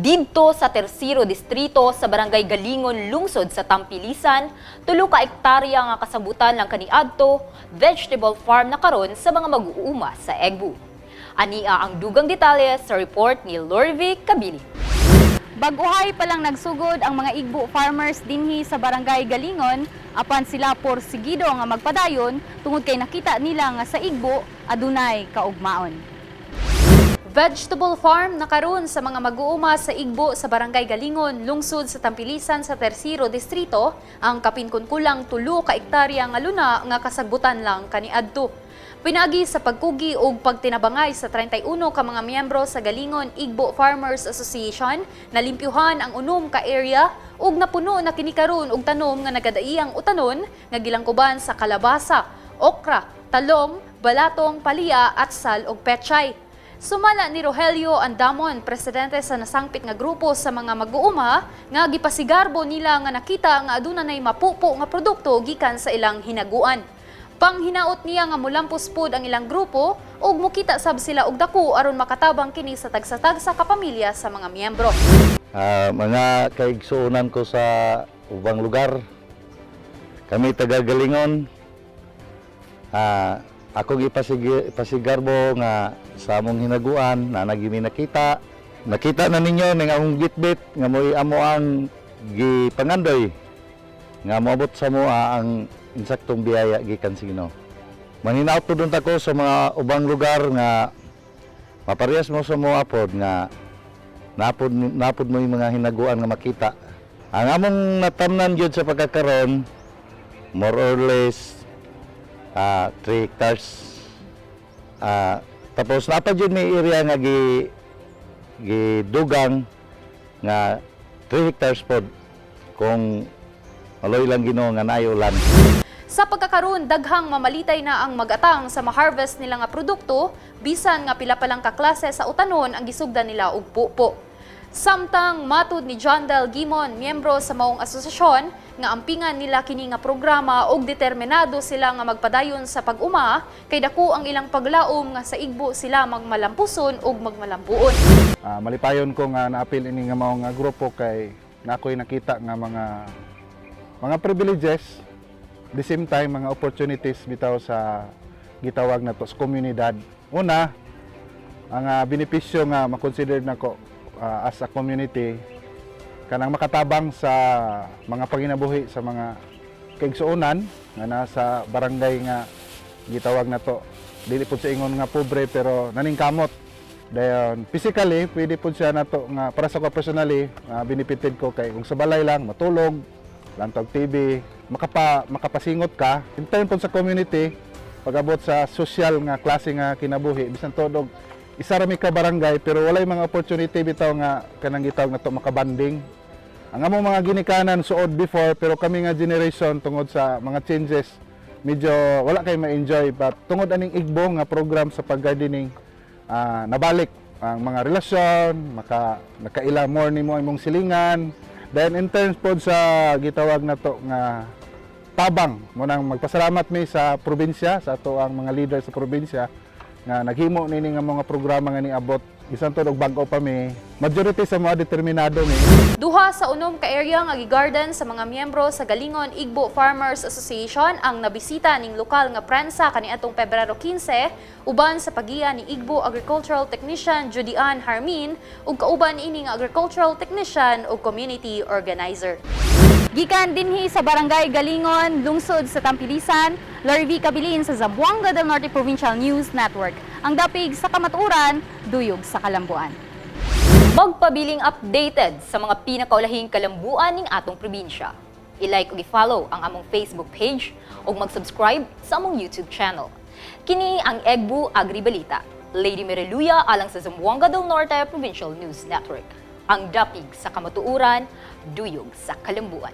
Didto sa Tercero Distrito sa Barangay Galingon, lungsod sa Tampilisan, 3 ka ektarya nga kasabutan lang kaniadto vegetable farm na karon sa mga mag-uuma sa Egbu. Ania ang dugang detalye sa report ni Lorvie Kabili. Baguhay pa lang nagsugod ang mga Igbo farmers dinhi sa Barangay Galingon apan sila porsigido nga magpadayon tungod kay nakita nila nga sa Igbo adunay kaugmaon. Vegetable farm na karon sa mga mag-uuma sa Igbo sa Barangay Galingon, lungsod sa Tampilisan sa Tercero Distrito, ang kapinkunkulang 3 ka ektarya nga luna nga kasagbutan lang kaniadto. Pinaagi sa pagkugi ug pagtinabangay sa 31 ka mga miyembro sa Galingon Igbo Farmers Association, nalimpyuhan ang 6 ka area ug napuno na kini karon og tanom nga nagadaiyang utanon nga gilangkuban sa kalabasa, okra, talong, balatong, palya at sal ug pechay. Sumala ni Rogelio Andamon, presidente sa nasangpit nga grupo sa mga mag-uuma, nga gipasigarbo nila nga nakita nga adunay mapupo nga produkto gikan sa ilang hinaguan. Panghinaot niya nga mulampos pod ang ilang grupo ug mukita sab sila og dako aron makatabang kini sa tagsa-tagsa ka pamilya sa mga miyembro. Mga kaigsuunan ko sa ubang lugar, kami taga Galingon, akong ipasigarbo nga sa among hinaguan na nagimi nakita na ninyo ning among bitbit nga moy amo ang gipangandoy nga moabot sa moa ang insaktong biyaya gikan sa Ginoo. Maninaot tudon ako sa mga ubang lugar nga maparehas mo sa moa pod nga napod mo yung mga hinaguan nga makita. Ang among natamnan gyud sa pagkakaron more or less 3 hectares. Tapos napad yun may area nga gidugang nga 3 hectares pod kung aloy lang Ginoo nga naay ulan. Sa pagkakaroon, daghang mamalitay na ang mag-atang sa ma-harvest nila nga produkto, bisan nga pila pa lang kaklase sa utanon ang gisugdan nila og pupo. Samtang matud ni John Del Gimon, miyembro sa maong asosasyon, nga ampingan nila kini nga programa og determinado sila nga magpadayon sa pag-uma, kay dako ang ilang paglaom nga sa Igbo sila magmalampuson ug magmalambuon. Malipayon ko nga naapil ini nga maong nga grupo kay nakoy nakita nga mga privileges, the same time mga opportunities bitaw sa gitawag na to sa komunidad. Una, ang benepisyo nga makonsider nako as a community kanang makatabang sa mga paginabuhi sa mga kaigsuonan nga nasa barangay nga gitawag na to dili pud sa ingon nga pobre pero naningkamot. Dayon physically pwede pud siya nato nga para sa ko personally benefited ko kay kung sa balay lang matulog lantog TV makapasingot ka in turn pud sa community pag-abot sa social nga klase nga kinabuhi bisan todog isa ra mi ka barangay pero walay mga opportunity bitaw nga kanang gitawag na to makabanding. Ang among mga ginikanan suod before pero kami nga generation tungod sa mga changes medyo wala kay ma-enjoy but tungod aning Igbo nga program sa pag-gardening nabalik ang mga relasyon, nakaila more nimo imong silingan. Then in terms pod sa gitawag na to nga tabang mo nang magpasalamat mi sa probinsya sa ato ang mga leader sa probinsya nga naghimo nini nga mga programa nga niabot bisan to og bag-o pa mi majority sa mga determinado mi. Duha sa 6 ka area nga gigarden sa mga miyembro sa Galingon Igbo Farmers Association ang nabisita ning lokal nga prensa kaniadtong Pebrero 15 uban sa pagiya ni Igbo Agricultural Technician Judy Ann Harmin ug kauban ini nga agricultural technician ug community organizer. Gikan dinhi sa Barangay Galingon, lungsod sa Tampilisan, Lorvie Kabilin sa Zamboanga del Norte Provincial News Network. Ang dapig sa kamatuoran, duyog sa kalambuan. Magpabiling updated sa mga pinakaulahing kalambuan ning atong probinsya. I-like ug i-follow ang among Facebook page ug mag-subscribe sa among YouTube channel. Kini ang Egbu Agribalita. Lady Mereluya alang sa Zamboanga del Norte Provincial News Network. Ang dapig sa kamatuoran, duyog sa kalambuan.